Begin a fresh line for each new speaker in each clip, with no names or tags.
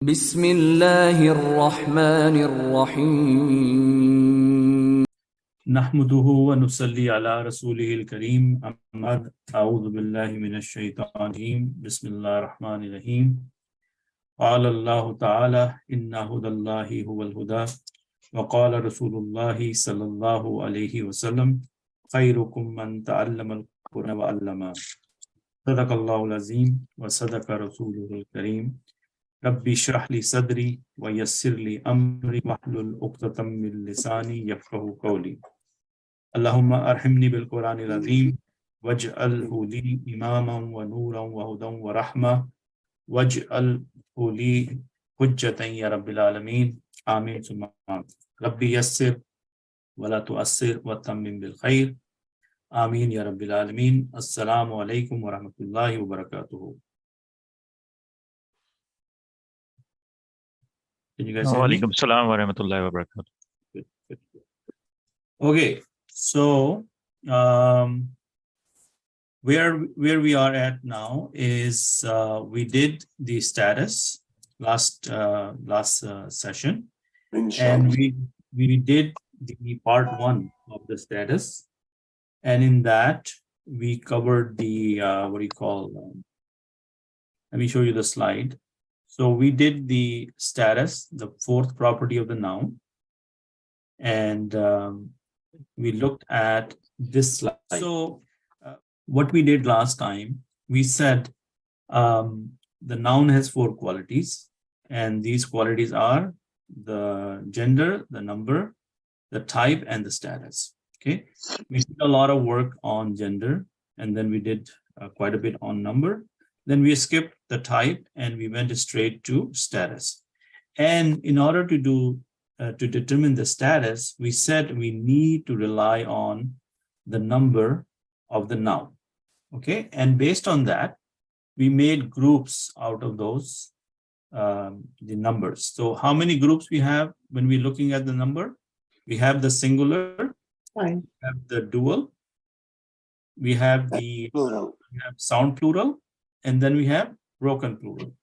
بسم الله الرحمن الرحيم
نحمده ونصلي على رسوله الكريم أما بعد أعوذ بالله من الشيطان الرجيم بسم الله الرحمن الرحيم قال الله تعالى إن هدى الله هو الهدى وقال رسول الله صلى الله عليه وسلم خيركم من تعلم القرآن وعلمه صدق الله العظيم وصدق رسوله الكريم ربي اشرح لي صدري ويسر لي أمري واحلل عقدة من لساني يفقهوا قولي اللهم ارحمني بالقرآن العظيم واجعله لي إماما ونورا وهدى ورحمة واجعله لي حجة يا رب العالمين آمين ثم آمين ربي يسر ولا تؤثر وتمم بالخير آمين يا رب العالمين السلام عليكم ورحمة الله وبركاته. Can you guys hear me?
Walaikum salam wa rahmatullahi wa barakatuh.
Okay, so where we are at now is we did the status last session, and we did the part 1 of the status, and in that we covered the what do you call let me show you the slide. So we did the status, the 4th property of the noun, and we looked at this slide. So what we did last time, we said the noun has 4 qualities, and these qualities are the gender, the number, the type, and the status. Okay, we did a lot of work on gender, and then we did quite a bit on number. Then we skipped the type and we went straight to status. And in order to do to determine the status, we said we need to rely on the number of the noun. Okay, and based on that, we made groups out of those the numbers. So how many groups we have when we're looking at the number? We have the singular, we have the dual, we have the sound plural, and then we have broken plural.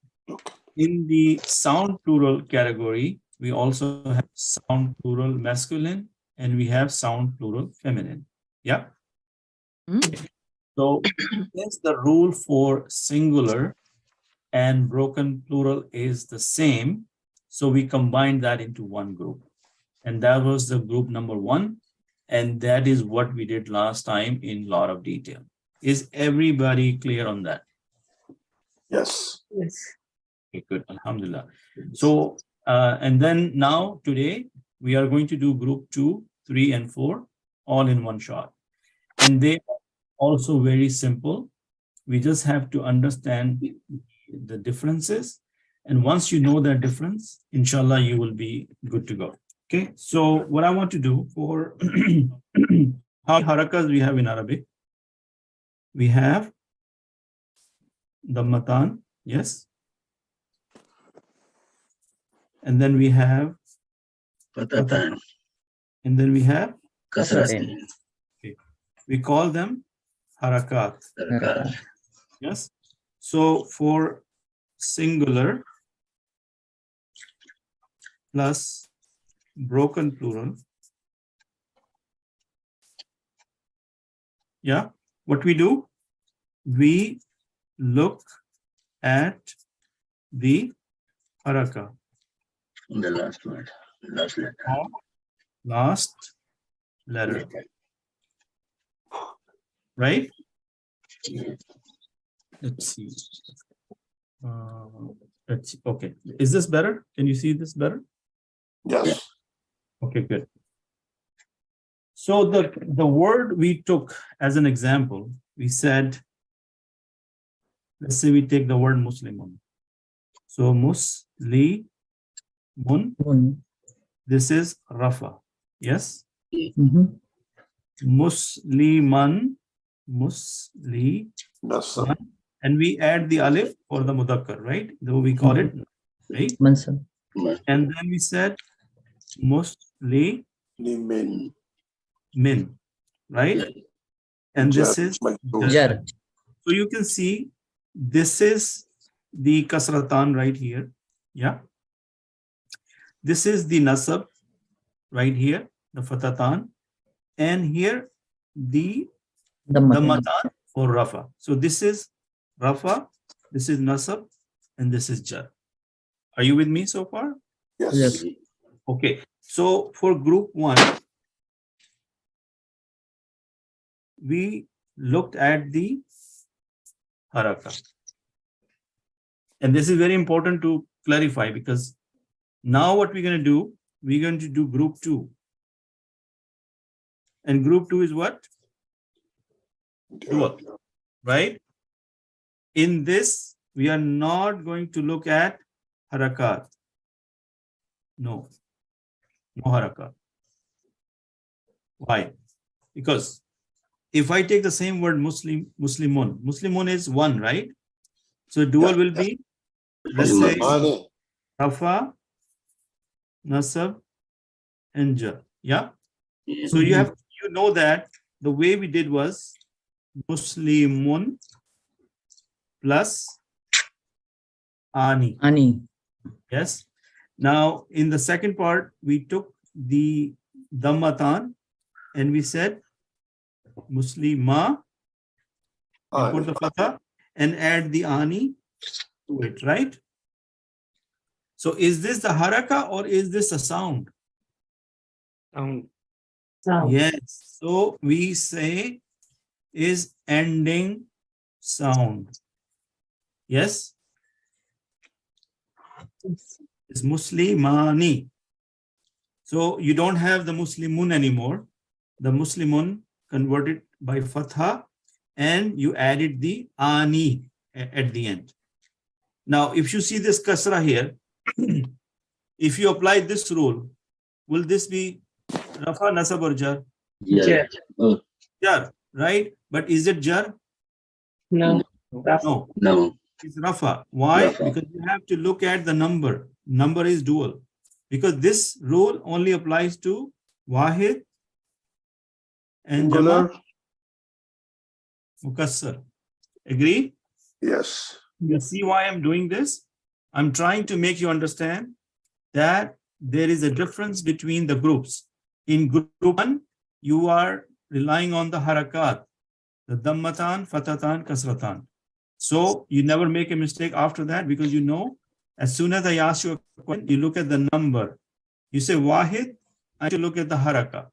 In the sound plural category, we also have sound plural masculine, and we have sound plural feminine. Yeah. So since the rule for singular and broken plural is the same, so we combined that into one group, and that was the group number 1, and that is what we did last time in a lot of detail. Is everybody clear on that?
Yes.
Okay, good. Alhamdulillah. So, and then now today we are going to do group 2, 3, and 4 all in one shot. And they are also very simple. We just have to understand the differences. And once you know that difference, inshallah, you will be good to go. Okay. So what I want to do for how harakas we have in Arabic, we have Dammatan, yes. And then we have
Fatatan.
And then we have
Kasratin.
Okay. We call them harakat. Yes. So for singular plus broken plural, yeah, what we do, we look at the haraka.
The last word. Last letter.
Last letter. Right? Let's see. Let's see. Okay. Is this better? Can you see this better?
Yes.
Okay, good. So the word we took as an example, we said, let's say we take the word Muslimun. So Muslimun, this is Rafa. Yes? Musliman,
Yes, sir.
and we add the alif for the mudakkar, right? Though we call it, right? And then we said Muslimin, right? And this is
Jar.
So you can see this is the kasratan right here. Yeah. this is the nasab right here, the fatatan, and here the matan for rafa. So this is rafa, this is nasab, and this is jar. Are you with me so far?
Yes.
Okay. So for group 1, we looked at the haraka. And this is very important to clarify, because now what we're going to do, we're going to do group 2. And group 2 is what? Dual, right? In this, we are not going to look at harakat. No harakat. Why? Because if I take the same word Muslimun is 1, right? So dual will be, let's say, Rafa, Nasab, and Jar. Yeah? So you know that the way we did was Muslimun plus Ani. Yes. Now, in the second part, we took the Dhammatan and we said Muslima, we put the fatha and add the Ani to it, right? So is this the haraka or is this a sound?
Sound.
Yes. So we say is ending sound. Yes. It's Muslimani. So you don't have the Muslimun anymore. The Muslimun converted by fatha and you added the Ani at the end. Now, if you see this kasra here, if you apply this rule, will this be Rafa, Nasab or Jar?
Jar.
Jar, right? But is it Jar?
No.
No.
It's Rafa. Why?
Rafa.
Because you have to look at the number. Number is dual. Because this rule only applies to Wahid and Jama Mukassar. Agree?
Yes.
You see why I'm doing this? I'm trying to make you understand that there is a difference between the groups. In group 1, you are relying on the harakat, the dhammatan, fatatan, kasratan. So you never make a mistake after that, because you know, as soon as I ask you a question, you look at the number. You say wahid, I should look at the haraka.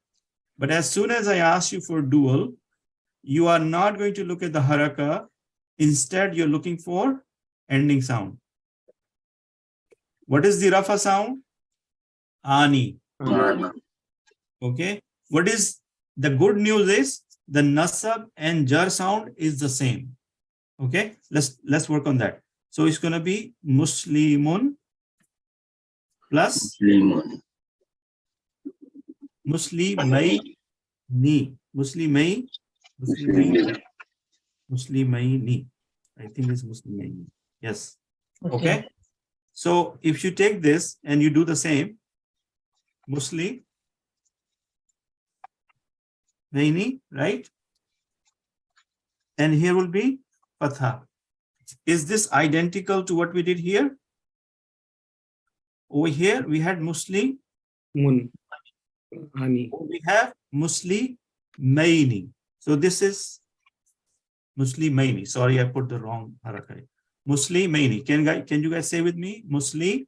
But as soon as I ask you for dual, you are not going to look at the haraka. Instead, you're looking for ending sound. What is the rafa sound? Ani. Okay. What is the good news is the nasab and jar sound is the same. Okay. Let's work on that. So it's going to be Muslimun plus Muslimaini. Muslimaini. I think it's Muslimaini. Yes. Okay. So if you take this and you do the same, Muslimaini, right? And here will be fatha. Is this identical to what we did here? Over here, we had Muslim.
Mun. Ani.
We have Muslimaini. So this is Muslimaini. Sorry, I put the wrong harakat. Muslimaini. Can you guys say with me? Muslimaini.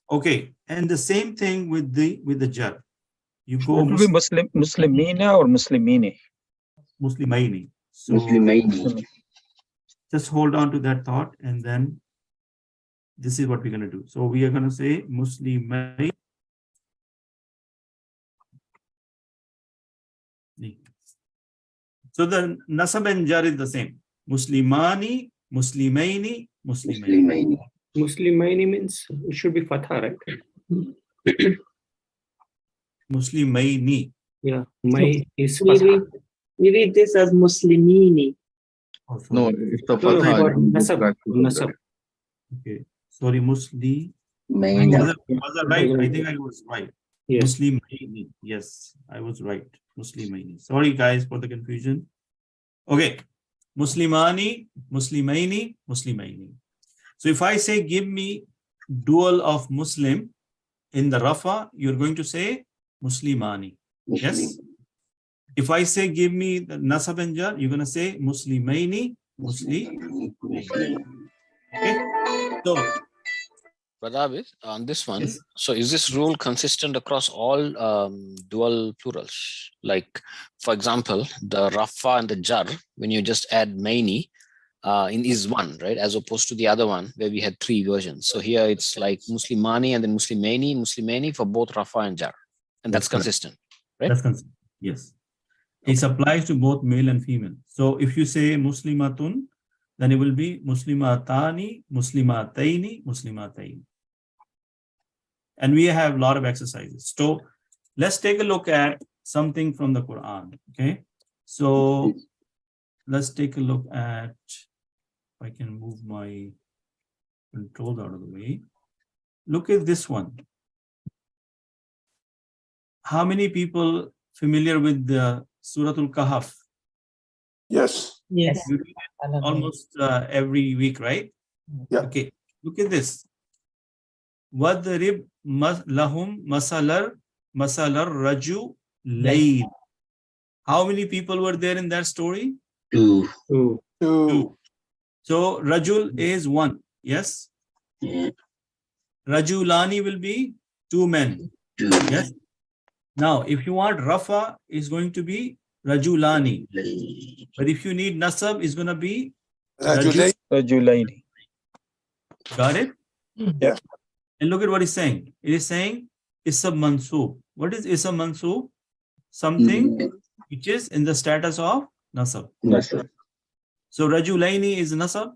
Okay. And the same thing with the jar. You go
It will be Muslimina or Muslimini.
Muslimaini. So
Muslimaini.
just hold on to that thought, and then this is what we're going to do. So we are going to say Muslimaini. So the nasab and jar is the same. Muslimani, Muslimaini, Muslimaini.
Muslimaini means it should be fatha, right?
Muslimaini.
Yeah. My is fatha.
We read this as Muslimini.
Oh,
No,
sorry.
it's the
No,
fatha.
Nasab. Nasab.
Okay. Sorry, Was I right? I think I was right.
Yes.
Muslimaini. Yes, I was right. Muslimaini. Sorry, guys, for the confusion. Okay. Muslimani, Muslimaini, Muslimaini. So if I say, give me dual of Muslim in the Rafa, you're going to say Muslimani. Yes. If I say give me the Nasab and Jar, you're going to say Muslimaini, Muslim. Okay. So,
Brother Abid, on this one,
yes.
so is this rule consistent across all dual plurals? Like, for example, the Rafa and the Jar, when you just add Maini, in is one, right? As opposed to the other one where we had 3 versions. So here it's like Muslimani and then Muslimaini for both Rafa and Jar. And that's consistent, right?
That's consistent. Yes. It applies to both male and female. So if you say Muslimatun, then it will be Muslimatani, Muslimataini, Muslimataini. And we have a lot of exercises. So let's take a look at something from the Quran. Okay. So let's take a look at, if I can move my controls out of the way. Look at this one. How many people familiar with the Suratul Kahf?
Yes.
Yes.
You do it almost every week, right?
Yeah.
Okay. Look at this. Wadrib lahum masalar raju layl. How many people were there in that story?
2.
2.
2.
So Rajul is 1. Yes.
Yeah.
Rajulani will be 2 men.
2.
Yes. Now, if you want Rafa, is going to be Rajulani. But if you need Nasab, it's going to be
Rajulay.
Rajulaini.
Got it?
Yeah.
And look at what he's saying. It is saying Isam Mansub. What is Isam Mansub? Something which is in the status of Nasab.
Nasab.
So Rajulaini is Nasab.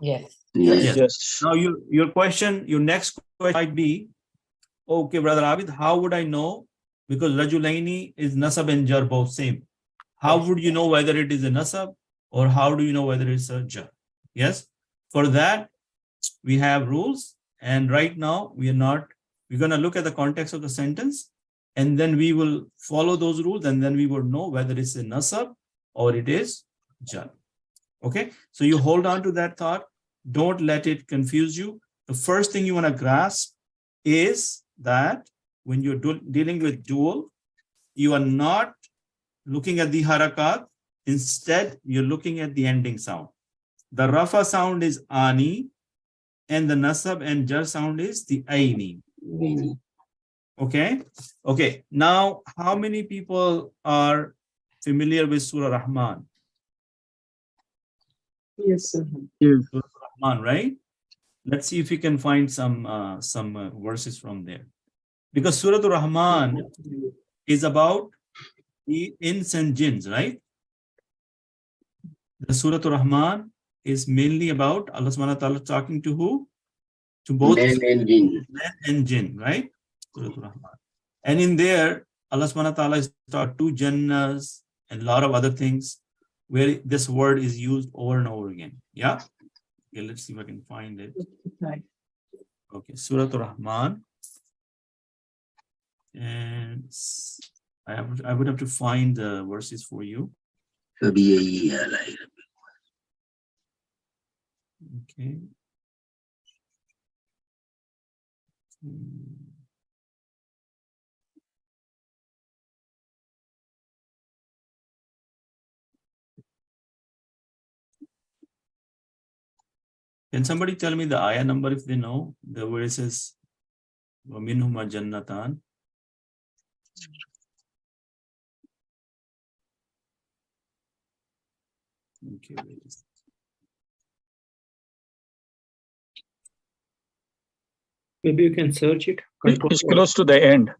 Yes.
Yes.
Yes.
Now your question, your next question might be, okay, Brother Abid, how would I know? Because Rajulaini is Nasab and Jar both same. How would you know whether it is a Nasab or how do you know whether it's a Jar? Yes. For that, we have rules. And right now we're going to look at the context of the sentence and then we will follow those rules and then we will know whether it's a Nasab or it is Jar. Okay. So you hold on to that thought. Don't let it confuse you. The first thing you want to grasp is that when you're dealing with dual, you are not looking at the harakat. Instead, you're looking at the ending sound. The Rafa sound is Ani and the Nasab and Jar sound is the Aini. Okay. Okay. Now, how many people are familiar with Surah Rahman?
Yes, sir.
Surah Rahman, right? Let's see if we can find some verses from there. Because Surah Rahman is about the ins and jinns, right? The Surah Rahman is mainly about Allah subhanahu wa ta'ala talking to who? To both
Men and jinn.
men and jinn, right? Surah Rahman. And in there, Allah subhanahu wa ta'ala is talking to Jannahs and a lot of other things where this word is used over and over again. Yeah? Okay, let's see if I can find it. Okay, Surah Rahman. And I would have to find the verses for you. Okay. Can somebody tell me the ayah number if they know? The where it says وَمِنْهُمَا جَنَّتَانِ. Okay, wait a second.
Maybe you can search it.
It's close to the end.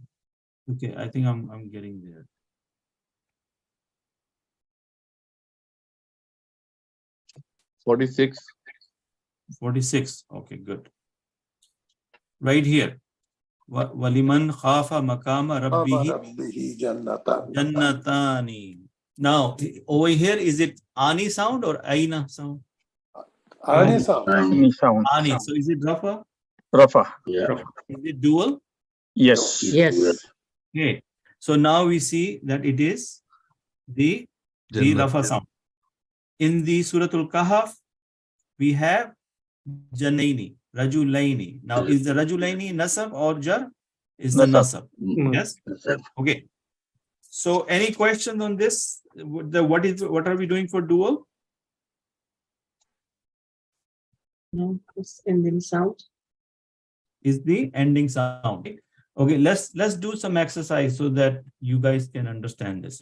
Okay, I think I'm getting there.
Forty-six.
46. Okay, good. Right here. وَلِمَنْ خَافَ مَقَامَ رَبِّهِ جَنَّتَانِ. Now, over here, is it Ani sound or Aina sound?
Ani sound.
Any sound.
Ani. So is it Rafa?
Rafa.
Yeah.
Is it dual?
Yes.
Yes.
Okay. So now we see that it is the Rafa sound. In the Suratul Kahf, we have Janaini. Rajulaini. Now, is the Rajulaini nasab or jar? Is the
Nasab.
nasab. Yes. Okay. So, any questions on this? What are we doing for dual?
No, it's ending sound.
Is the ending sound. Okay, let's do some exercise so that you guys can understand this.